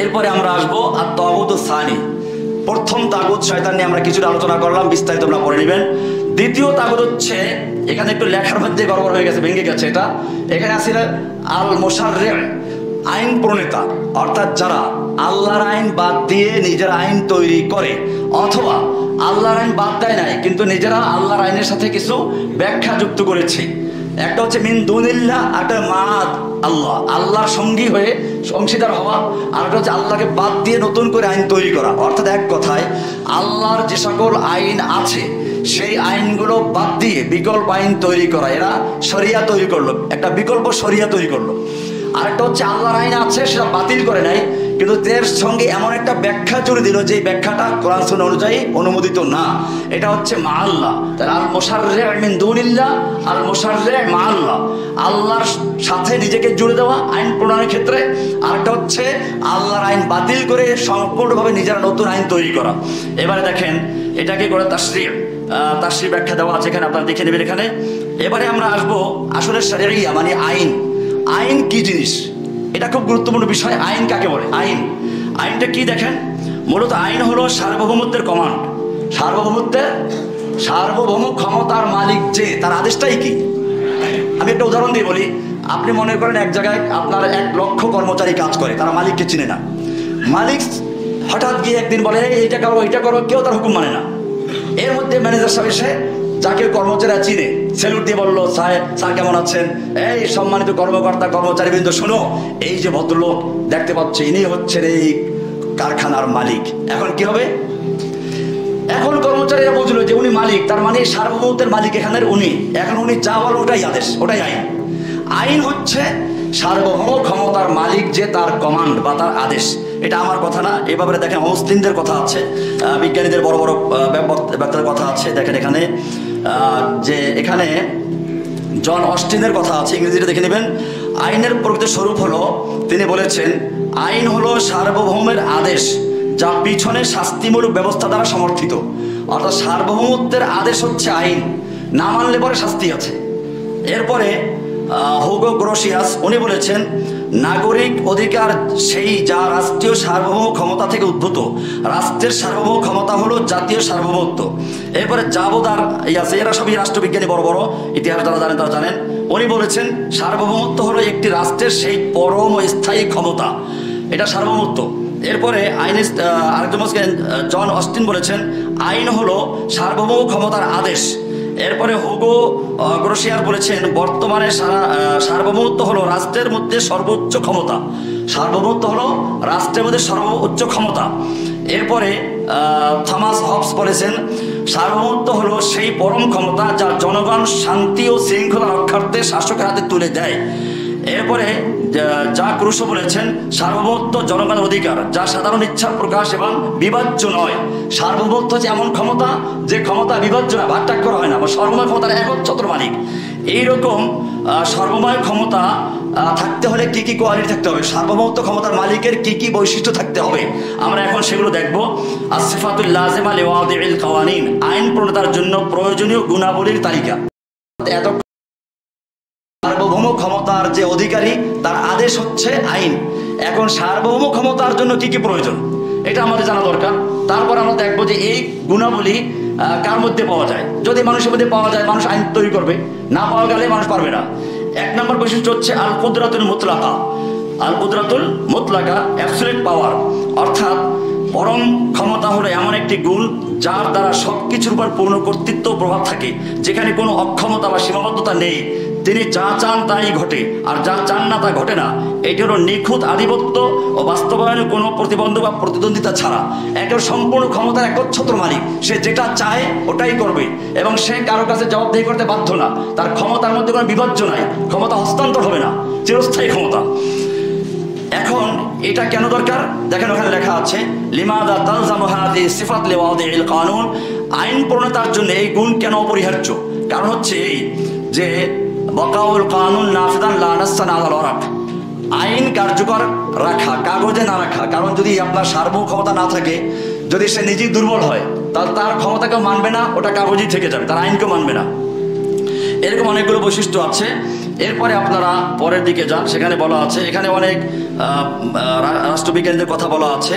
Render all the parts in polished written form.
এরপরে আমরা আসবো আর তাগুত সানি। প্রথম তাগুত শয়তান নিয়ে আমরা কিছুটা আলোচনা করলাম, বিস্তারিত আপনারা পড়ে নেবেন। দ্বিতীয় তাগুত হচ্ছে, এখানে একটু লেখার মধ্যে গড়বড় হয়ে গেছে, ভেঙে গেছে এটা। এখানে আছে আল মুশাররি, আইন প্রণেতা, অর্থাৎ যারা আল্লাহর আইন বাদ দিয়ে নিজের আইন তৈরি করে, অথবা আল্লাহর আইন বাদ দেয় নাই কিন্তু নিজেরা আল্লাহর আইনের সাথে কিছু ব্যাখ্যা যুক্ত করেছে। একটা হচ্ছে মিন দুনিল্লাহ, একটা মাদ আল্লাহ, আল্লাহর সঙ্গী হয়ে অংশীদার হওয়া। আর একটা হচ্ছে আল্লাহকে বাদ দিয়ে নতুন করে আইন তৈরি করা। অর্থাৎ এক কথায় আল্লাহর যে সকল আইন আছে সেই আইনগুলো বাদ দিয়ে বিকল্প আইন তৈরি করা। এরা শরিয়া তৈরি করলো, একটা বিকল্প শরিয়া তৈরি করলো। আরেকটা হচ্ছে আল্লাহর আইন আছে সেটা বাতিল করে নাই, কিন্তু এর সঙ্গে এমন একটা ব্যাখ্যা জুড়ে দিল যে ব্যাখ্যাটা কোরআন সুন্নাহ অনুযায়ী অনুমোদিত না। এটা হচ্ছে মা আল্লাহ। তাহলে আল মুশাররি মিন দুনিল্লাহ, আল মুশাররি মা আল্লাহ, আল্লাহর সাথে নিজেকে জুড়ে দেওয়া আইন প্রণয়নের ক্ষেত্রে। আরেকটা হচ্ছে আল্লাহর আইন বাতিল করে সম্পূর্ণভাবে নিজেরা নতুন আইন তৈরি করা। এবারে দেখেন এটাকে করে তাশরীহ ব্যাখ্যা দেওয়া আছে, এখানে আপনারা দেখে নেবেন এখানে। এবারে আমরা আসবো আসলে শরিয়া মানে আইন। আইন কি জিনিস, এটা খুব গুরুত্বপূর্ণ বিষয়। আইন কাকে বলে? আইনটা কি দেখেন, মূলত আইন হলো সার্বভৌমত্বের কমান্ড। সার্বভৌম ক্ষমতার মালিক যে, তার আদেশটাই কি? আমি একটা উদাহরণ দিয়ে বলি। আপনি মনে করেন এক জায়গায় আপনার 1 লক্ষ কর্মচারী কাজ করে, তারা মালিককে চিনে না। মালিক হঠাৎ গিয়ে একদিন বলে এইটা করো এইটা করো, কেউ তার হুকুম মানে না। এর মধ্যে ম্যানেজার সাহেব এসে, যাকে কর্মচারীরা চিনে, সেলুট দিয়ে বললো, স্যার কেমন আছেন? এই সম্মানিত কর্মকর্তা কর্মচারীবৃন্দ, শোনো, এই যে ভদ্রলোক দেখতে পাচ্ছ, ইনি হচ্ছেন এই কারখানার মালিক। এখন কি হবে? এখন কর্মচারীরা বুঝলো যে উনি মালিক, তার মানে সার্বভৌমত্বের মালিক এখানের উনি। এখন উনি যা বলো ওটাই আদেশ, ওটাই আইন। আইন হচ্ছে সার্বভৌম ক্ষমতার মালিক যে, তার কমান্ড বা তার আদেশ। এটা আমার কথা না, এ ব্যাপারে দেখেন মুসলিমদের কথা আছে, বিজ্ঞানীদের বড় বড় ব্যক্তির কথা আছে। দেখেন এখানে যে এখানে জন অস্টিনের কথা আছে, ইংরেজিটা দেখে নেবেন। আইনের প্রকৃত স্বরূপ হলো, তিনি বলেছেন, আইন হলো সার্বভৌমের আদেশ যা পিছনে শাস্তিমূলক ব্যবস্থা দ্বারা সমর্থিত। অর্থাৎ সার্বভৌমত্বের আদেশ হচ্ছে আইন, না মানলে পরে শাস্তি আছে। এরপরে হুগো গ্রোসিয়াস উনি বলেছেন, নাগরিক অধিকার সেই যা রাষ্ট্রীয় সার্বভৌম ক্ষমতা থেকে উদ্ভূত। রাষ্ট্রের সার্বভৌম ক্ষমতা হলো জাতীয় সার্বভৌমত্ব। এরপরে জাবোদার আছে, এরা সবই রাষ্ট্রবিজ্ঞানী, বড় বড় ইতিহাস যারা জানেন তারা জানেন। উনি বলেছেন সার্বভৌমত্ব হলো একটি রাষ্ট্রের সেই পরম স্থায়ী ক্ষমতা, এটা সার্বভৌমত্ব। এরপরে আরেকজন জন অস্টিন বলেছেন, আইন হলো সার্বভৌম ক্ষমতার আদেশ। এরপরে হুগো গ্রোসিয়াস বলেছেন, বর্তমানে সার্বভৌমত্ব হলো রাষ্ট্রের মধ্যে সর্বোচ্চ ক্ষমতা। সার্বভৌমত্ব হলো রাষ্ট্রের মধ্যে সর্বোচ্চ ক্ষমতা। এরপরে থমাস হবস বলেছেন, সার্বভৌমত্ব হলো সেই পরম ক্ষমতা যা জনগণ শান্তি ও শৃঙ্খলা রক্ষার্থে শাসকের হাতে তুলে দেয়। এরপরে জাক রুসো বলেছেন, সার্বভৌমত্ব জনগণের অধিকার যা সাধারণ ইচ্ছার প্রকাশ এবং বিভাজ্য নয়। সার্বভৌমত্ব হচ্ছে এমন ক্ষমতা যে ক্ষমতা বিভাজ্য না, ভাগটাগ করা হয় না, বা সর্বময় ক্ষমতার একচ্ছত্র মালিক। এইরকম সর্বময় ক্ষমতা থাকতে হলে কি কি কোয়ালিটি থাকতে হবে, সার্বভৌমত্ব ক্ষমতার মালিকের কি কি বৈশিষ্ট্য থাকতে হবে, আমরা এখন সেগুলো দেখবো। আসিফাতুল লাজিমা লিওয়াদিল কাওয়ানিন, আইন প্রণেতার জন্য প্রয়োজনীয় গুণাবলীর তালিকা। এত সার্বভৌম ক্ষমতার যে অধিকারী, তার আদেশ হচ্ছে আইন। এখন সার্বভৌম ক্ষমতার জন্য কি কি প্রয়োজন, এটা আমাদের জানা দরকার। তারপর আমরা দেখবো যে এই গুণাবলী কার মধ্যে পাওয়া যায়। যদি মানুষের মধ্যে পাওয়া যায়, মানুষ আইন তৈরি করবে, না পাওয়া গেলে মানুষ পারবে না। 1 নম্বর বৈশিষ্ট্য হচ্ছে আল কুদরাতুল মুতলাকা। আল কুদরাতুল মুতলাকা, অ্যাবসলিউট পাওয়ার, অর্থাৎ পরম ক্ষমতা হলো এমন একটি গুণ যার দ্বারা সবকিছুর উপর পূর্ণ কর্তৃত্ব প্রভাব থাকে, যেখানে কোনো অক্ষমতা বা সীমাবদ্ধতা নেই। তিনি যা চান তাই ঘটে, আর যা চান না তা ঘটে না। এটি হলো নিখুঁত আধিপত্য ও বাস্তবায়নে কোনো প্রতিবন্ধক বা প্রতিদ্বন্দ্বিতা ছাড়া একের সম্পূর্ণ ক্ষমতার একচ্ছত্র মালিক। সে যেটা চায় ওটাই করবে, এবং সে কারো কাছে জবাবদিহি করতে বাধ্য না। তার ক্ষমতার মধ্যে কোনো বিভাজ্য নাই, ক্ষমতা হস্তান্তর হবে না, চিরস্থায়ী ক্ষমতা। এখন এটা কেন দরকার দেখেন, ওখানে লেখা আছে, লিমাদা তালজামু হাযিহি সিফাত লিওয়াদিল কানুন। আইন প্রণেতার জন্য এই গুণ কেন অপরিহার্য? কারণ হচ্ছে এই যে বকাউল কানুন নাফিদান লা নাসসান আলাল ওয়ারাক, আইন কার্যকর রাখা, কাগজে না রাখা। কারণ যদি আপনার সার্বভৌম ক্ষমতা না থাকে, যদি সে নিজেই দুর্বল হয়, তাহলে তার ক্ষমতাকেও মানবে না, ওটা কাগজেই থেকে যাবে, তার আইনকেও মানবে না। এরকম অনেকগুলো বৈশিষ্ট্য আছে। এরপরে আপনারা পরের দিকে যান, সেখানে বলা আছে, এখানে অনেক রাষ্ট্রবিজ্ঞানীদের কথা বলা আছে।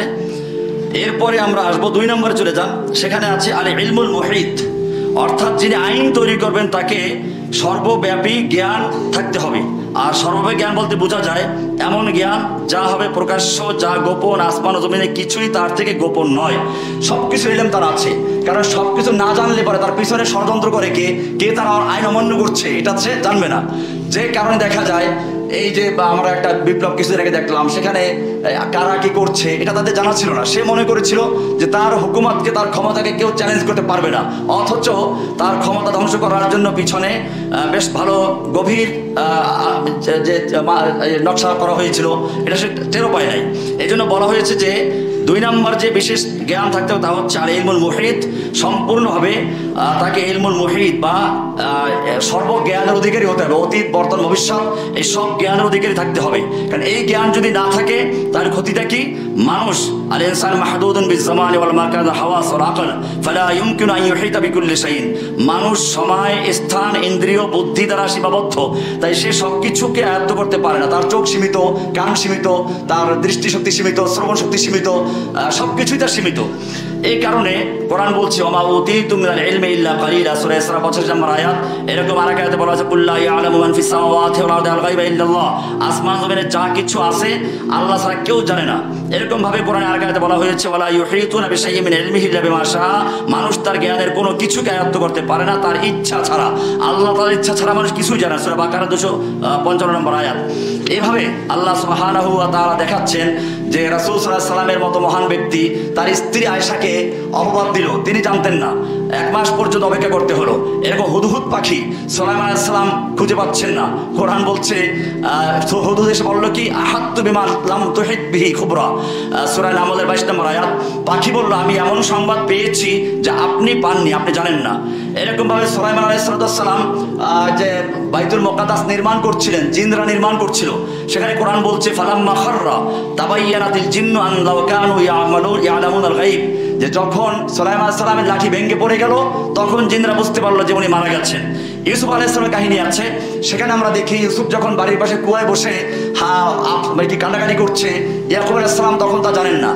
এরপরে আমরা আসবো 2 নম্বরে চলে যান, সেখানে আছে আল ইলমুল মুহিত, অর্থাৎ যিনি আইন তৈরি করবেন তাকে সর্বব্যাপী জ্ঞান থাকতে হবে। আর সর্বব্যাপী জ্ঞান বলতে বোঝা যায় এমন জ্ঞান যা হবে প্রকাশ্য, যা গোপন, আসমান ও জমিনে কিছুই তার থেকে গোপন নয়, সব কিছু ইলম তার আছে। কারণ সব কিছু না জানলে পরে তার পিছনে ষড়যন্ত্র করে কে তার আইন অমান্য করছে এটা সে জানবে না। যে কারণে দেখা যায় এই যে আমরা একটা বিপ্লব কিছুদিন আগে দেখলাম, সেখানে কারা কি করছে এটা তাদের জানা ছিল না। সে মনে করেছিল যে তার হুকুমতকে, তার ক্ষমতাকে কেউ চ্যালেঞ্জ করতে পারবে না, অথচ তার ক্ষমতা ধ্বংস করার জন্য পিছনে বেশ ভালো গভীর যে নকশা করা হয়েছিল, এটা সে টেরও পায় নাই। এই জন্য বলা হয়েছে যে 2 নম্বর যে বিশেষ জ্ঞান থাকতে হবে তা হচ্ছে আল ইলমুল মুহিত, সম্পূর্ণভাবে তাকে ইলমুল মুহিত বা সর্বজ্ঞানের অধিকারী হতে হবে। অতীত, বর্তমান, ভবিষ্যৎ এই সব জ্ঞানের অধিকারী থাকতে হবে। কারণ এই জ্ঞান যদি না থাকে তার ক্ষতিটা কি? মানুষ আল ইনসান মাহদুদুন বিজ-জামানি ওয়াল মাকান হাওয়াস ওয়াল আকল ফালা ইউমকিনু আন ইউহিতা বিকুল্লি শাইইন। মানুষ সময়, স্থান, ইন্দ্রিয়, বুদ্ধি দ্বারা সীমাবদ্ধ, তাই সে সব কিছুকে আয়ত্ত করতে পারে না। তার চোখ সীমিত, কান সীমিত, তার দৃষ্টিশক্তি সীমিত, শ্রবণ শক্তি সীমিত, সব কিছুই তার সীমিত। এই কারণে কোরআন বলছে ওমা উতীতুম মিনাল ইলমি ইল্লা কালিলা, সূরা ইসরা 25 নম্বর আয়াত। এরকম আরেক আয়াতে বলা আছে কুল লা ইয়ালামু মান ফিস সামাওয়াতি ওয়াল আরদি আল গায়বা ইল্লাল্লাহ, আসমান জমিনে যা কিছু আছে আল্লাহ ছাড়া কেউ জানে না। এরকম ভাবে কোরআনে আরেক আয়াতে বলা হয়েছে ওয়ালা ইউহিতুনা বিশাইইন মিন ইলমিহি ইল্লা বিমা শাআ, মানুষ তার জ্ঞানের কোনো কিছুকে আয়ত্ত করতে পারে না তার ইচ্ছা ছাড়া। আল্লাহ তার ইচ্ছা ছাড়া মানুষ কিছুই জানে না, সূরা বাকারা 255 নম্বর আয়াত। এইভাবে আল্লাহ সুবহানাহু ওয়া তাআলা দেখাচ্ছেন যে রাসূল সাল্লাল্লাহু আলাইহি সাল্লামের মতো মহান ব্যক্তি তার স্ত্রী আয়েশাকে অপবাদ দিল, তিনি জানতেন না, 1 মাস পর্যন্ত অপেক্ষা করতে হলো। এরকম হুদহুদ পাখি সুলাইমান আলাইহিস সালাম খুঁজে পাচ্ছেন না। কোরআন বলছে হুদহুদ এসে বলল কি আহাত্তু বিমা লাম তুহিত বিহি খুবরা, সূরা নামলের 22 নম্বর আয়াত। পাখি বলল আমি এমন সংবাদ পেয়েছি যা আপনি পাননি, আপনি জানেন না। এরকম ভাবে সুলাইমান আলাইহিস সালাম যে বাইতুল মুকাদ্দাস নির্মাণ করছিলেন, জিনরা নির্মাণ করছিল, সেখানে কোরআন বলছে ফালাম্মা খাররা তাবায়্যানাতিল জিন্নু আন লাও কানু ইয়ালামুনাল গায়ব, যে যখন সুলাইমান আলাইহিস সালামের লাঠি ভেঙে পড়ে গেল তখন জিনরা বুঝতে পারলো যে উনি মারা গেছেন। ইউসুফ আলাইহিস সালামের কাহিনী আছে, সেখানে আমরা দেখি ইউসুফ যখন বাড়ির পাশে কুয়ায় বসে কান্নাকাটি করছে, ইয়াকুব আলাইহিস সালাম তখন তা জানেন না।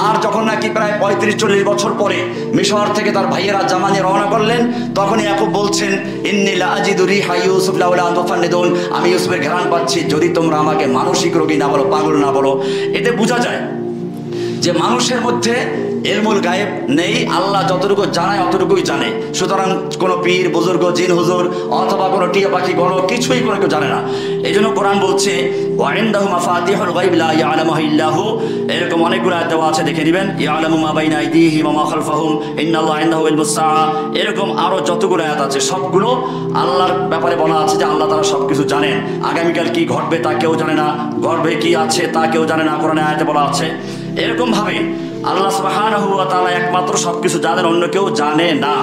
আর যখন নাকি প্রায় 35-40 বছর পরে মিশর থেকে তার ভাইয়েরা জামা নিয়ে রওনা করলেন, তখন ইয়াকুব বলছেন ইন্নী লা আজিদু রিহা ইউসুফ লাউলা আন তুফান্নিদুন, আমি ইউসুফের ঘ্রাণ পাচ্ছি যদি তোমরা আমাকে মানসিক রোগী না বলো, পাগল না বলো। এতে বোঝা যায় যে মানুষের মধ্যে ইলমুল গায়েব নেই, আল্লাহ যতটুকু জানায় অতটুকুই জানে। সুতরাং কোনো পীর, বুজুর্গ, জিন হুজুর অথবা কোনো টিয়া পাখি গণ কিছুই কোনো কেউ জানে না। এই জন্য কোরআন বলছে ওয়া ইনদাহু মাফাতিহুল গায়ব লা ইয়ালামুহা ইল্লা হু, এরকম অনেকগুলো আয়াত দেওয়া আছে, দেখে নেবেন। ইয়ালামু মা বাইনা আইদিহিম ওয়া মা খালফাহুম ইন্নাল্লাহা ইনদাহু ইলমুস সাআ, এরকম আরো যতগুলো আয়াত আছে সবগুলো আল্লাহর ব্যাপারে বলা আছে যে আল্লাহ তাআলা সবকিছু জানেন। আগামীকাল কি ঘটবে তা কেউ জানে না, গর্ভে কি আছে তা কেউ জানে না, কোরআনে আয়াতে বলা আছে। এরকম ভাবে আল্লাহ সুবহানাহু ওয়া তাআলা একমাত্র সবকিছু জানেন, অন্য কেউ জানে না।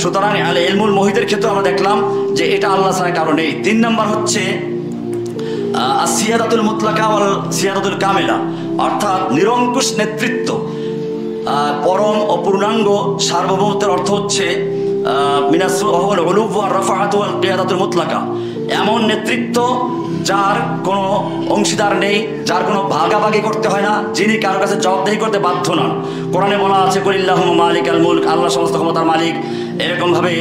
সুতরাং আল ইলমুল মুহিতের ক্ষেত্রে আমরা দেখলাম যে এটা আল্লাহ ছাড়া কারো নেই। 3 নম্বর হচ্ছে আসিয়াদাতুল মুতলাকা ওয়াল সিয়াদাতুল কামিলা, অর্থাৎ নিরঙ্কুশ নেতৃত্ব, পরম ও পূর্ণাঙ্গ সার্বভৌমত্বের অর্থ হচ্ছে মিনাসুল উলুব ওয়া রাফাআতু ওয়াল কিয়াদাতুল মুতলাকা, এমন নেতৃত্ব যার কোনো অংশীদার নেই, যার কোনো ভাগাভাগি করতে হয় না, যিনি কারোর কাছে জবাবদেহি করতে বাধ্য নন। কোরআনে বলা আছে কুলিল্লাহুম্মা মালিকাল মুলক, আল্লাহ সমস্ত ক্ষমতার মালিক। এরকম ভাবে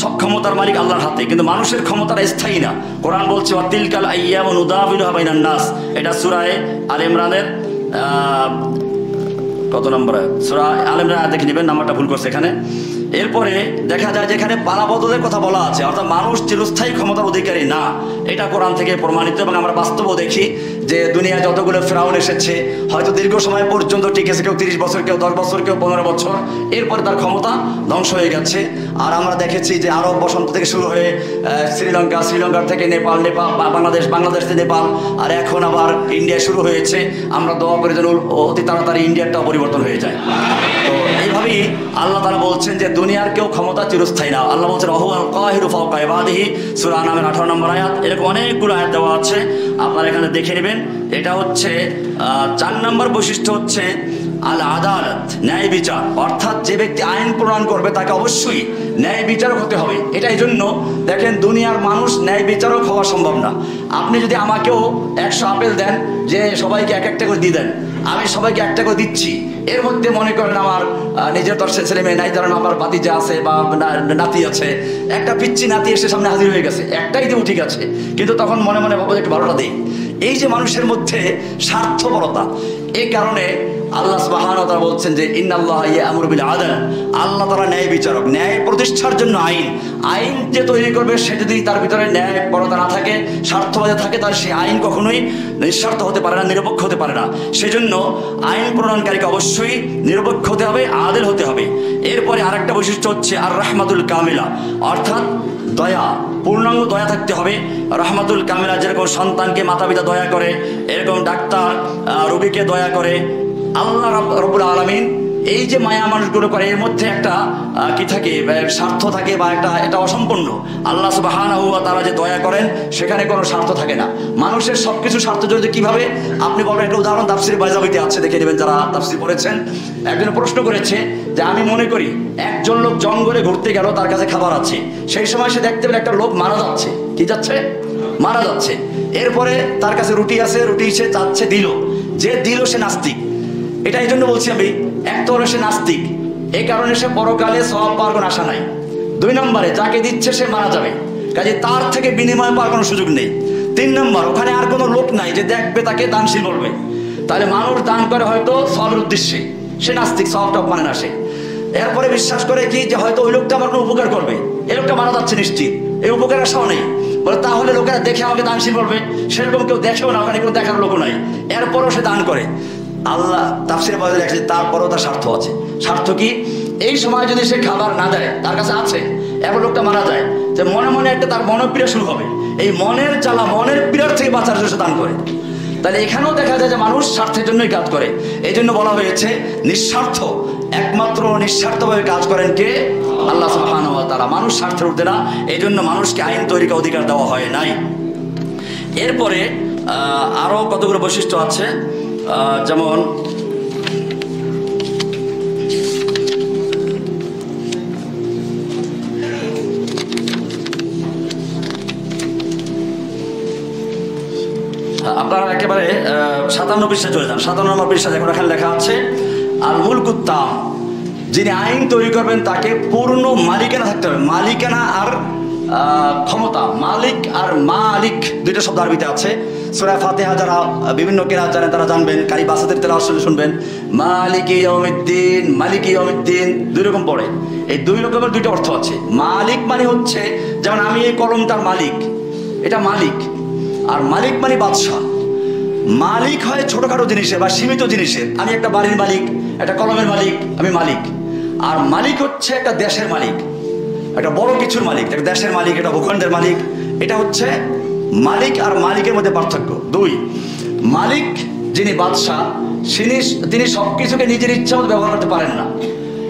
সব ক্ষমতার মালিক আল্লাহর হাতে, কিন্তু মানুষের ক্ষমতাটা স্থায়ী না। কোরআন বলছে ওয়া তিলকাল আইয়ামু নুদাবিলুহা বাইনান নাস, এটা সূরা আলে ইমরানের কত নম্বর? সূরা আলে ইমরান দেখে নেবেন, নাম্বারটা ভুল করছে এখানে। এরপরে দেখা যায় যেখানে পালাবদলের কথা বলা আছে, অর্থাৎ মানুষ চিরস্থায়ী ক্ষমতার অধিকারী না, এটা কোরআন থেকে প্রমাণিত। এবং আমরা বাস্তবও দেখি যে দুনিয়ায় যতগুলো ফেরাউন এসেছে হয়তো দীর্ঘ সময় পর্যন্ত টিকেছে, কেউ 30 বছর, কেউ 10 বছর, কেউ 15 বছর, এরপরে তার ক্ষমতা ধ্বংস হয়ে গেছে। আর আমরা দেখেছি যে আরব বসন্ত থেকে শুরু হয়ে শ্রীলঙ্কা, শ্রীলঙ্কার থেকে নেপাল, বাংলাদেশ, বাংলাদেশ থেকে নেপাল, আর এখন আবার ইন্ডিয়া শুরু হয়েছে। আমরা দোয়া করে যেন অতি তাড়াতাড়ি ইন্ডিয়াটাও পরিবর্তন হয়ে যায়। তো এইভাবেই আল্লাহ তাআলা বলছেন যে দুনিয়ার কেউ ক্ষমতা চিরস্থায়ী না। আল্লাহ বলছেন ওয়াহুয়াল কাহিরু ফাওকা ইবাদিহি, সূরা আনামের 18 নম্বর আয়াত। এরকম অনেকগুলো আয়াত দেওয়া আছে, আপনারা এখানে দেখে নেবেন। এটা হচ্ছে 4 নম্বর বৈশিষ্ট্য হচ্ছে আল আদালত, ন্যায় বিচার, অর্থাৎ যে ব্যক্তি আইন প্রণয়ন করবে তাকে অবশ্যই ন্যায় বিচারক হতে হবে। এটা এই জন্য দেখেন দুনিয়ার মানুষ ন্যায় বিচারক হওয়া সম্ভব না। আপনি যদি আমাকেও 100 আপেল দেন, যে সবাইকে এক একটা করে দিয়ে দেন, আমি সবাইকে একটা করে দিচ্ছি, এর মধ্যে মনে করেন আমার নিজের 10 ছেলে মেয়ে নাই, ধরেন আমার ভাতিজা আছে বা নাতি আছে, একটা পিচ্ছি নাতি এসে সামনে হাজির হয়ে গেছে, একটাই দেবো ঠিক আছে, কিন্তু তখন মনে মনে ভাবো একটু 12টা দিই। এই যে মানুষের মধ্যে স্বার্থপরতা, এই কারণে আল্লাহ সুবহানাহু ওয়া তাআলা বলছেন যে ইন্নাল্লাহা ইয়া'মুরু বিল আদল, আল্লাহ তাআলা ন্যায় বিচারক, ন্যায় প্রতিষ্ঠার জন্য আইন যে তৈরি করবে সে যদি তার ভিতরে ন্যায়পরতা না থাকে, স্বার্থবাদী থাকে, তাহলে সেই আইন কখনোই নিঃস্বার্থ হতে পারে না, নিরপেক্ষ হতে পারে না। সেজন্য আইন প্রণয়নকারীকে অবশ্যই নিরপেক্ষ হতে হবে, আদেল হতে হবে। এরপরে আরেকটা বৈশিষ্ট্য হচ্ছে আর রাহমাতুল কামিলা, অর্থাৎ দয়া, পূর্ণাঙ্গ দয়া থাকতে হবে। রাহমাতুল কামিলা যেরকম সন্তানকে মাতা পিতা দয়া করে, এরকম ডাক্তার রোগীকে দয়া করে। আল্লাহ রাব্বুল আলামিন এই যে মায়া মানুষগুলো করে, এর মধ্যে একটা কি থাকে, স্বার্থ থাকে বা এটা অসম্পূর্ণ। আল্লাহ সুবহানাহু ওয়া তাআলা যে দয়া করেন সেখানে কোনো স্বার্থ থাকে না। মানুষের সবকিছু স্বার্থ জড়িত কিভাবে আপনি বলবেন, একটা উদাহরণ তাফসীর বাইজাবিতে আছে, দেখে নেবেন যারা তাফসীর পড়েছেন। একজন প্রশ্ন করেছে যে আমি মনে করি একজন লোক জঙ্গলে ঘুরতে গেল, তার কাছে খাবার আছে, সেই সময় সে দেখতে পেল একটা লোক মারা যাচ্ছে। কি যাচ্ছে? মারা যাচ্ছে। এরপরে তার কাছে রুটি আছে, রুটি সে চাচ্ছে, দিল, যে দিল সে নাস্তিক। এটা এই জন্য বলছি আমি, এক তো হলো সে নাস্তিক, এই কারণে সে পরকালে সওয়াব পাওয়ার কোনো আশা নাই। 2 নম্বরে যাকে দিচ্ছে সে মারা যাবে, কাজে তার থেকে বিনিময় পাওয়ার কোনো সুযোগ নেই। 3 নম্বর, ওখানে আর কোনো লোক নাই যে দেখবে তাকে দানশীল বলবে, তাহলে মানুষ দান করে হয়তো সওয়াবের উদ্দেশ্যে, সে নাস্তিক, সওয়াবটা মানে না সে। এরপরে বিশ্বাস করে কি যে হয়তো ওই লোকটা আমার কোনো উপকার করবে, এই লোকটা মারা যাচ্ছে নিশ্চিত, এই উপকার আশাও নেই, বলে তাহলে লোকেরা দেখে আমাকে দানশীল বলবে, সেরকম কেউ দেখেও না, ওখানে কেউ দেখার লোকও নাই, এরপরও সে দান করে। আল্লাহ তাফসীরে বলে লেখছে তারপরও তার স্বার্থ আছে। স্বার্থ কি? এই সময় যদি সে খাবার না দেয়, তার কাছে আছে, এবার লোকটা মারা যায়, যে মনে মনে একটা তার মনোপীড়া শুরু হবে, এই মনের জ্বালা, মনের পীড়ার থেকে বাঁচার জন্য সে দান করে। তাহলে এখানেও দেখা যায় যে মানুষ স্বার্থের জন্যই কাজ করে। এই জন্য বলা হয়েছে নিঃস্বার্থ, একমাত্র নিঃস্বার্থভাবে কাজ করেন কে? আল্লাহ সুবহানাহু ওয়া তাআলা। মানুষ স্বার্থের ঊর্ধ্বে না, এই জন্য মানুষকে আইন তৈরির অধিকার দেওয়া হয় নাই। এরপরে আরো কতগুলো বৈশিষ্ট্য আছে, যেমন আপনারা একেবারে 57 পৃষ্ঠায় চলে যান। 57 নম্বর পৃষ্ঠায় দেখুন, এখানে লেখা আছে আল মুলকুত তাম, যিনি আইন তৈরি করবেন তাকে পূর্ণ মালিকানা থাকতে হবে। মালিকানা আর ক্ষমতা, মালিক আর মালিক দুইটা শব্দ আরবিতে আছে। সূরা ফাতিহা যারা বিভিন্ন কিরাত জানেন তারা জানবেন, কারি বাসাতের তেলাওয়াত শুনবেন, মালিকি ইয়াউমিদ্দিন, মালিকি ইয়াউমিদ্দিন 2 রকম পড়ে। এই 2 রকমের 2টা অর্থ আছে। মালিক মানে হচ্ছে যেমন আমি এই কলমটার মালিক, এটা মালিক। আর মালিক মানে বাদশাহ। মালিক হয় ছোটখাটো জিনিসের বা সীমিত জিনিসের, আমি একটা বাড়ির মালিক, একটা কলমের মালিক, আমি মালিক। আর মালিক হচ্ছে একটা দেশের মালিক, একটা বড় কিছুর মালিক, একটা দেশের মালিক, একটা ভূখণ্ডের মালিক। এটা হচ্ছে মালিক আর মালিকের মধ্যে পার্থক্য। 2, মালিক যিনি বাদশাহ, তিনি সবকিছুকে নিজের ইচ্ছা মতো ব্যবহার করতে পারেন না।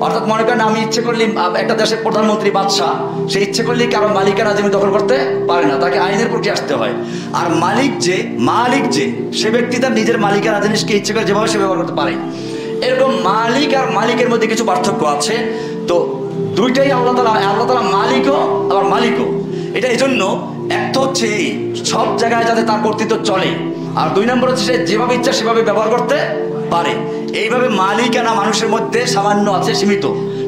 অর্থাৎ মনে করেন আমি ইচ্ছে করলে, একটা দেশের প্রধানমন্ত্রী বাদশাহ, সে ইচ্ছে করলে কারো মালিকানা জমি দখল করতে পারে না, তাকে আইনের প্রতি আসতে হয়। আর মালিক যে সে ব্যক্তি তার নিজের মালিকানা জিনিসকে ইচ্ছে করে যেভাবে সে ব্যবহার করতে পারে। এরকম মালিক আর মালিকের মধ্যে কিছু পার্থক্য আছে। তো দুইটাই আল্লাহ তাআলা মালিকও আবার মালিকও। এটা এই জন্য এক তো হচ্ছে সব জায়গায় যাতে তার কর্তৃত্ব চলে, আর 2 নম্বর হচ্ছে সে যেভাবে ইচ্ছা সেভাবে ব্যবহার করতে পারে। এইভাবে মালিকানা মানুষের মধ্যে সামান্য আছে, সীমিত,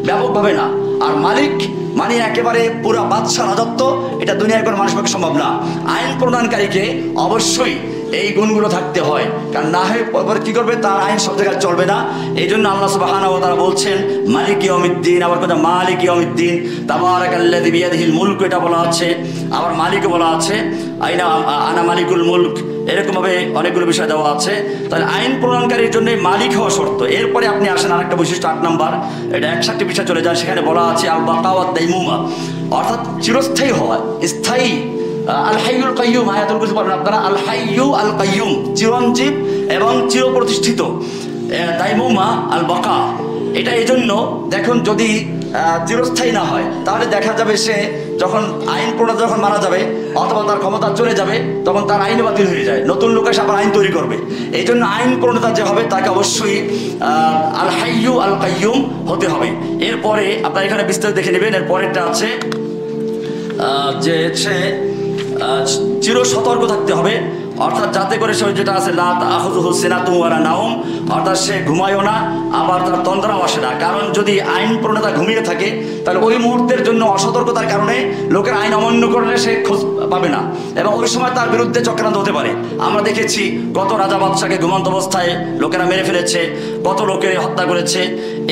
ব্যাপকভাবে না। আর মালিক মানে একেবারে পুরা বাদশাহ রাজত্ব, এটা দুনিয়ার কোনো মানুষের পক্ষে সম্ভব না। আইন প্রণয়নকারীকে অবশ্যই এই গুণগুলো থাকতে হয়, কারণ না হয় পরে কি করবে, তার আইন সব জায়গায় চলবে না। এই জন্য আল্লাহ সুবহানাহু ওয়া তাআলা বলছেন মালিক ইয়াউমিদ্দিন, আবার কথা মালিক ইয়াউমিদ্দিন, তাবারাকাল্লাযী বিয়াদিহিল মুলক, এটা বলা আছে। আবার মালিকও বলা আছে, আনা মালিকুল মুলক, এরকমভাবে অনেকগুলো বিষয় দেওয়া আছে। তাহলে আইন প্রণয়নকারীর জন্য মালিক হওয়া শর্ত। এরপরে আপনি আসেন আরেকটা বৈশিষ্ট্য, 8 নম্বর, এটা 61 পৃষ্ঠা চলে যান, সেখানে বলা আছে আল বাকা ওয়াদ দাইমুমা, অর্থাৎ চিরস্থায়ী হওয়া, স্থায়ী। আল হাইয়ুল কাইয়ুম, আয়াতুল কুরসি পড়বেন আপনারা, আল হাইয়ু আল কাইয়ুম, চিরঞ্জীব এবং চিরপ্রতিষ্ঠিত। দাইমুমা আল বাকা, এটা এই জন্য দেখুন, যদি চিরস্থায়ী না হয় তাহলে দেখা যাবে সে যখন আইন প্রণয়ন যখন মারা যাবে, অথবা তার ক্ষমতা চলে যাবে, তখন তার আইন বাতিল হয়ে যায়, নতুন লোক এসে আবার আইন তৈরি করবে। এই জন্য আইন প্রণেতা যে হবে তাকে অবশ্যই আল হাইয়ু আল কাইয়ুম হতে হবে। এরপরে আপনারা এখানে বিস্তারিত দেখে নেবেন। এর পরেরটা আছে যে সে চির সতর্ক থাকতে হবে, অর্থাৎ যাতে করে সে যেটা আছে লা তাখুযুহু সিনাতুন ওয়ালা নাওম, অর্থাৎ সে ঘুমায়ও না আবার তার তন্দ্রাও আসে না। কারণ যদি আইন প্রণেতা ঘুমিয়ে থাকে তাহলে ওই মুহূর্তের জন্য অসতর্কতার কারণে লোকের আইন অমান্য করলে সে খোঁজ পাবে না এবং ওই সময় তার বিরুদ্ধে চক্রান্ত হতে পারে। আমরা দেখেছি কত রাজা বাদশাকে ঘুমন্ত অবস্থায় লোকেরা মেরে ফেলেছে, কত লোকের হত্যা করেছে।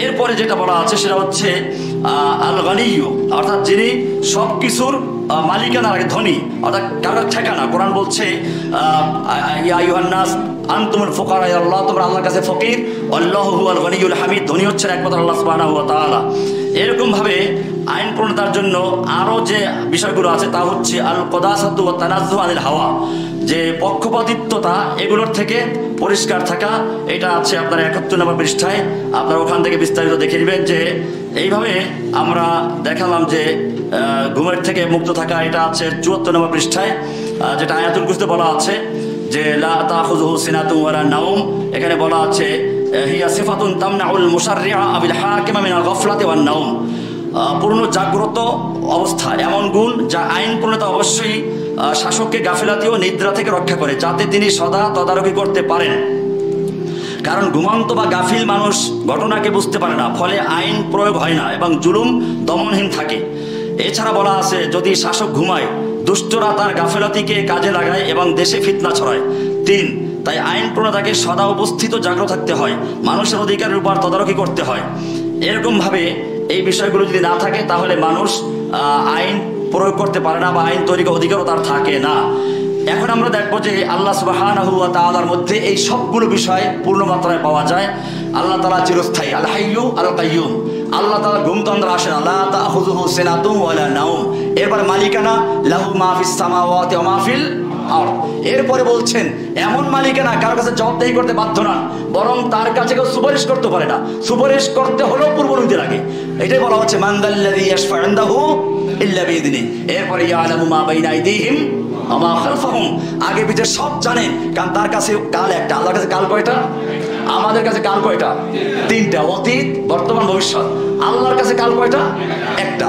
এরপরে যেটা বলা আছে সেটা হচ্ছে আল গানিয়্যু, অর্থাৎ যিনি সব কিছুর মালিকানার আগে ধনী, অর্থাৎ কারোর ঠেকানা। কোরআন বলছে ইয়া আইয়ুহান নাস আনতুমুল ফুকারা ইলা আল্লাহ, তোমরা আল্লাহর কাছে ফকির, আল্লাহু হুয়াল গনিয়্যুল হামিদ, ধনী হচ্ছেন একমাত্র আল্লাহ সুবহানাহু ওয়া তাআলা। এরকমভাবে আইন প্রণেতার জন্য আরও যে বিষয়গুলো আছে তা হচ্ছে আল কদাসাতু ওয়া তানাজ্জুহু আনিল হাওয়া, যে পক্ষপাতিত্বতা এগুলোর থেকে পরিষ্কার থাকা। এটা আছে আপনার ৭১ নম্বর পৃষ্ঠায়, আপনারা ওখান থেকে বিস্তারিত দেখে নেবেন। যে এইভাবে আমরা দেখালাম যে ঘুমের থেকে মুক্ত থাকা, এটা আছে ৭৪ নম্বর পৃষ্ঠায়, যেটা আয়াতুল কুরসিতে বলা আছে যে লা তাখুযুহু সিনাতুন ওয়ালা নাওম। এখানে বলা আছে হিয়া সিফাতুন তামনাউল মুশাররিআ আবিল হাকিমা মিনাল গাফলাতি ওয়ান নাওম, পূর্ণ জাগ্রত অবস্থা, এমন গুণ যা আইন প্রণেতা অবশ্যই শাসককে গাফিলাতি ও নিদ্রা থেকে রক্ষা করে, যাতে তিনি সদা তদারকি করতে পারেন। কারণ ঘুমন্ত বা গাফিল মানুষ ঘটনাকে বুঝতে পারে না, ফলে আইন প্রয়োগ হয় না এবং জুলুম দমনহীন থাকে। এছাড়া বলা আছে যদি শাসক ঘুমায়, দুষ্টরা তার গাফিলাতিকে কাজে লাগায় এবং দেশে ফিতনা ছড়ায়। ৩, তাই আইন প্রণেতাকে সদা উপস্থিত জাগ্রত থাকতে হয়, মানুষের অধিকারের উপর তদারকি করতে হয়। এরকমভাবে এই বিষয়গুলো যদি না থাকে তাহলে মানুষ আইন প্রয়োগ করতে পারে না বা আইন তৈরির অধিকারও তার থাকে না। এখন আমরা দেখবো যে আল্লাহ সুবহানাহু ওয়া তাআলার মধ্যে এই সবগুলো বিষয় পূর্ণ মাত্রায় পাওয়া যায়। আল্লাহ তাআলা চিরস্থায়ী, আল হাইয়ু আল কাইয়ুম। আল্লাহ তাআলা ঘুমতন্দ্রা আসে না, লা তাখুযুহু সিনাতুন ওয়ালা নাওম। এরপর মালিকানা লাহু মা ফিস সামাওয়াতি ওয়া মা ফিল আরদ। এরপরে বলছেন এমন মালিকানা কারোর কাছে জবাবদিহি করতে বাধ্য না, বরং তার কাছে কেউ সুপারিশ করতে পারে না, সুপারিশ করতে হলেও পূর্বনুমতি লাগে। এটাই বলা হচ্ছে মান যাল্লাযী ইয়াশফা'উ ইনদাহু ইল্লা বিইذনিহি। এরপরে ইয়ালামু মা বাইনা আইদিহিম ওয়া মা খালফাহুম, আগে পিছে সব জানেন, কারণ তার কাছে কাল একটা। আল্লাহর কাছে কাল কয়টা? আমাদের কাছে কাল কয়টা? ৩টা, অতীত বর্তমান ভবিষ্যৎ। আল্লাহর কাছে কাল কয়টা? একটা।